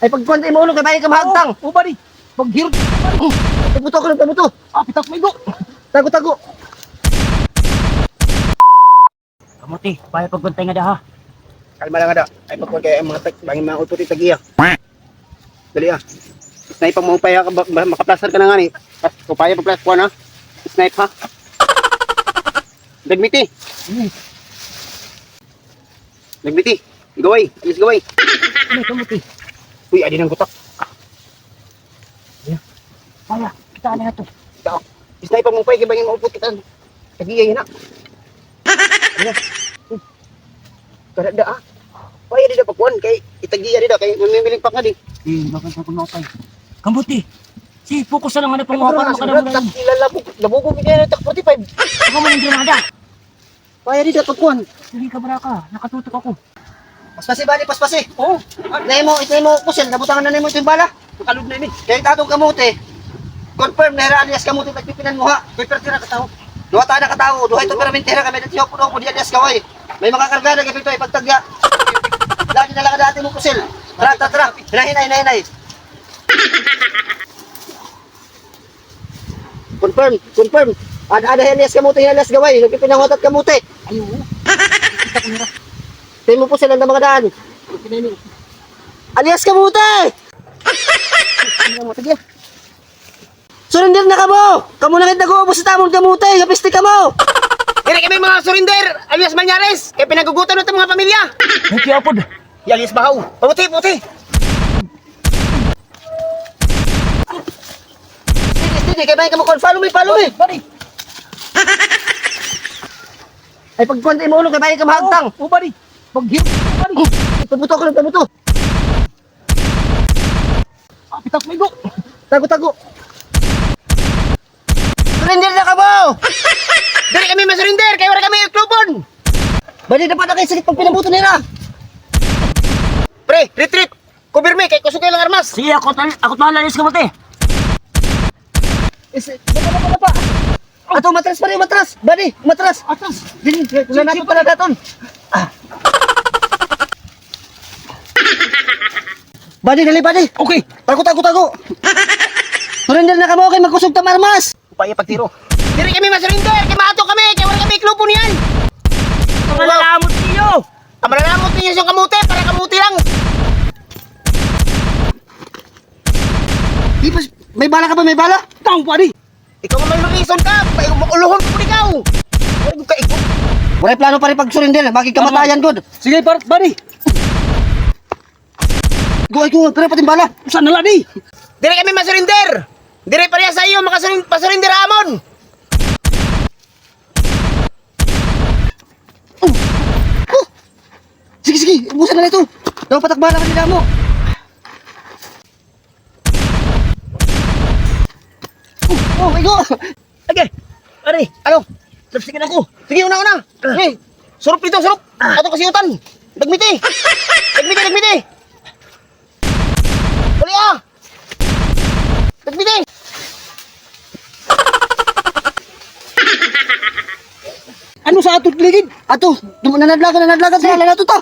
Ay pagkuhan mo ulo kay bayi ka mahagtang. Oh, bari. Paghirot. Tabuto ko lang tabuto. Pitak may go. Tago. Kamuti, paya pagbantay nga da ha. Kalma lang ada. Ay pagkuhan kay mga bangin mga ulputi tagiya. Dali ah. Snipe mo pa ka makaplaster ka na nga ni. Upaya pa kuha na. Snipe ha. Dagmiti. Dagmiti. Gaway. Alis gaway. Ano kamuti? Uy, adi nang gutak. Paya, kita na to. Ikaw. Snipe mo pa kay bangin maupot kita. Tagiya yun na. Karada ah. Paya di da pagkuhan kay itagiya di da kay mamimiling pa nga di. Bakit sa kuno kay? Kamuti. Si fokus na lang ano pang mga Surat labugo bigyan tak 45. Ako man hindi nada. Paya di da pagkuhan. Hindi ka baraka, nakatutok ako. Paspasi bali, paspasi. Oh, Itay mo kusel, nabutangan na nimo ito yung bala. Makalog na ini. Kaya tatong kamote. Confirm na hera alias kamote tagpipinan mo ha. Paper tira ka tao. Duha ta na ka tao, duha ito peramente hera kami dito puno ko di alias kaway. May mga karga na gapito ay pagtagya. Lagi na lang dati mo kusel. Tara. Hinay. Confirm. Ada alias kamote, alias gaway. Nagpipinangotat kamote. ayo. Kita ko nira. Tayo mo po sila ng mga daan. Alias kamote! Surrender na ka mo! Kamu na nag-uubos sa tamong kamote! Kapisti ka mo! Kaya kami mga surrender! Alias Manyares! Kaya pinagugutan ng mga pamilya! Hindi apod. Alias Bahaw! Puti! Sige, kaya bayan ka mo kon. Follow me! Bari. Ay pagkuhan mo ulo kaya bayan ka mahagtang! Oh, bari. Paghirot. Bari. Tabuto ko lang tabuto! Pitak may go. Tago! Surrender na ka mo! Dali kami ma-surrender! Kaya wala kami klubon! Bali na pa na kayo sakit pag pinabuto nila! Pre, retreat! Cover me, kay kusog kayo lang armas! Sige, ako talalis kamuti. Baba pa! Ato, matras pa rin, matras! Bali, matras! Atras. Dili, wala na pala daton! Bali, dali! Okay. Tago! Surrender na ka mo, kay magkusog tam armas! Upaya pagtiro! Dili kami ma-surrender! Kay maato kami! Kaya wala kami klubon yan! Malalamot niyo. Malalamot ninyo yung kamuti, para kamuti lang! Di ba, may bala ka ba? May bala? Tang bari. Ikaw ang may reason ka! Mauluhon ko ikaw! Huwag ka ikot! Wala plano pa rin pag-surrender, magkikamatayan good! Sige, bari. Go, tara pating bala! Saan na di? Dire kami ma-surrender! Dire pa rin sa iyo, pa-surrender amon! Sige, ubusan na ito! Daw patakbala ka nila mo! My God! Okay. Bari. Ano? Tapsikin ako. Sige, una! Sige! Surup dito, surup! Ato kasiyutan! Dagmiti! Dali ah! Dagmiti! Ano sa atot ligid? Ato, nanadlagan sa lala to ta!